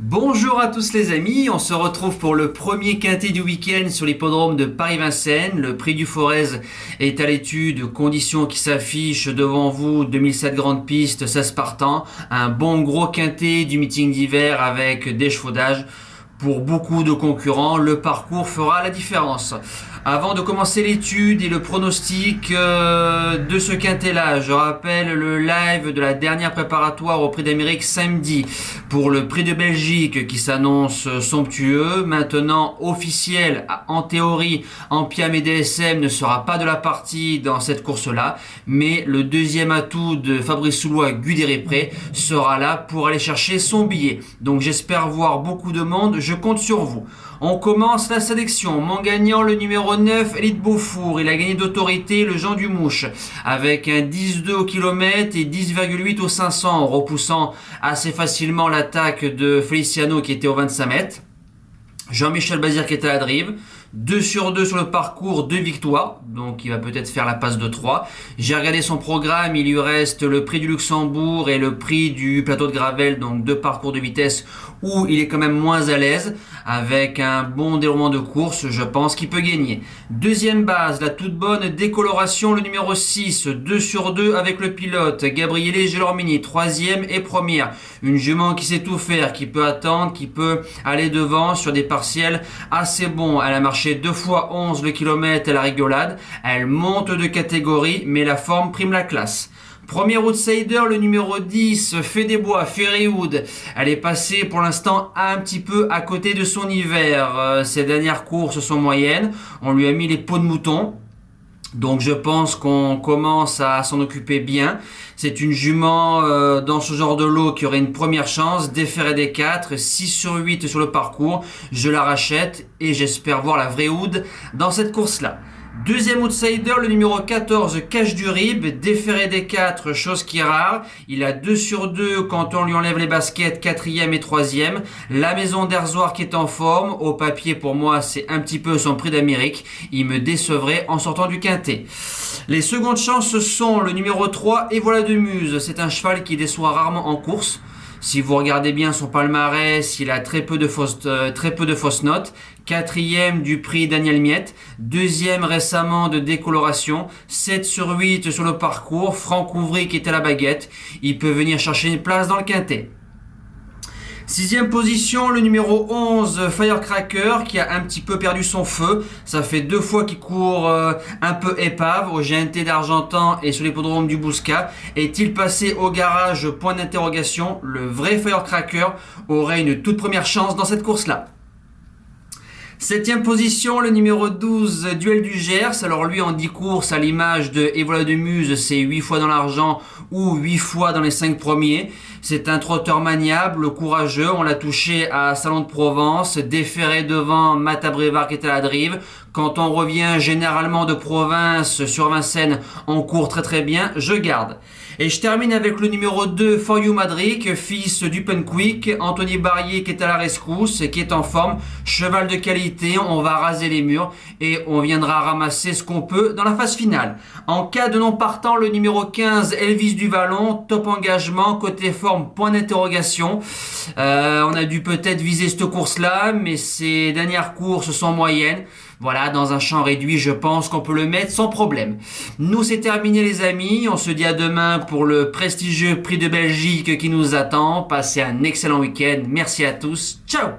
Bonjour à tous les amis, on se retrouve pour le premier quintet du week-end sur l'hippodrome de Paris-Vincennes. Le prix du Forez est à l'étude, conditions qui s'affichent devant vous, 2007 grande piste, 16 partants. Un bon gros quintet du meeting d'hiver avec des chevaudages pour beaucoup de concurrents. Le parcours fera la différence. Avant de commencer l'étude et le pronostic de ce quintet-là, je rappelle le live de la dernière préparatoire au Prix d'Amérique samedi pour le Prix de Belgique qui s'annonce somptueux. Maintenant officiel, en théorie, Ampiam et DSM ne sera pas de la partie dans cette course-là, mais le deuxième atout de Fabrice Soulois, Guderipré, sera là pour aller chercher son billet. Donc j'espère voir beaucoup de monde, je compte sur vous. On commence la sélection. Mon gagnant, le numéro 9, Elite Beaufour. Il a gagné d'autorité le Jean Dumouche avec un 10,2 au kilomètre et 10,8 au 500, repoussant assez facilement l'attaque de Feliciano qui était au 25 mètres. Jean-Michel Bazir qui était à la drive. 2 sur 2 sur le parcours, 2 victoires, donc il va peut-être faire la passe de 3. J'ai regardé son programme, il lui reste le prix du Luxembourg et le prix du plateau de Gravel, donc 2 parcours de vitesse où il est quand même moins à l'aise. Avec un bon déroulement de course, je pense qu'il peut gagner. Deuxième base, la toute bonne décoloration, le numéro 6, 2 sur 2 avec le pilote, Gabriele Gelormini, troisième et première. Une jument qui sait tout faire, qui peut attendre, qui peut aller devant sur des partiels assez bons. Elle a marché 2 fois 11 le kilomètre à la rigolade. Elle monte de catégorie, mais la forme prime la classe. Premier outsider, le numéro 10, Fait des Bois, Ferrywood. Elle est passée pour l'instant un petit peu à côté de son hiver. Ses dernières courses sont moyennes. On lui a mis les peaux de mouton. Donc je pense qu'on commence à s'en occuper bien. C'est une jument dans ce genre de lot qui aurait une première chance. Déféré des 4, 6 sur 8 sur le parcours. Je la rachète et j'espère voir la vraie Oud dans cette course-là. Deuxième outsider, le numéro 14, Cache du Rib, déféré des 4, chose qui est rare. Il a 2 sur 2 quand on lui enlève les baskets, 4e et 3e. La maison d'Herzoir qui est en forme. Au papier, pour moi, c'est un petit peu son prix d'Amérique. Il me décevrait en sortant du quintet. Les secondes chances sont le numéro 3, Et voilà de Muse. C'est un cheval qui déçoit rarement en course. Si vous regardez bien son palmarès, il a très peu de fausses notes. 4e du prix Daniel Miette. 2e récemment de décoloration. 7 sur 8 sur le parcours. Franck Ouvry qui est à la baguette. Il peut venir chercher une place dans le quintet. 6e position, le numéro 11, Firecracker, qui a un petit peu perdu son feu. Ça fait 2 fois qu'il court un peu épave au GNT d'Argentan et sur l'hippodrome du Bouscat. Est-il passé au garage? Point d'interrogation. Le vrai Firecracker aurait une toute première chance dans cette course-là. 7e position, le numéro 12, Duel du Gers. Alors lui en 10 courses, à l'image de Et voilà de Muse, c'est 8 fois dans l'argent ou 8 fois dans les 5 premiers. C'est un trotteur maniable, courageux. On l'a touché à Salon de Provence, déféré devant Mata Brevard qui était à la drive. Quand on revient généralement de province sur Vincennes, on court très très bien. Je garde. Et je termine avec le numéro 2, For You Madric, fils du Penquick, Anthony Barrier qui est à la rescousse, qui est en forme, cheval de qualité, on va raser les murs et on viendra ramasser ce qu'on peut dans la phase finale. En cas de non partant, le numéro 15, Elvis du Vallon, top engagement, côté forme, point d'interrogation. On a dû peut-être viser cette course-là, mais ses dernières courses sont moyennes. Voilà, dans un champ réduit, je pense qu'on peut le mettre sans problème. Nous, c'est terminé les amis. On se dit à demain pour le prestigieux Prix de Belgique qui nous attend. Passez un excellent week-end. Merci à tous. Ciao!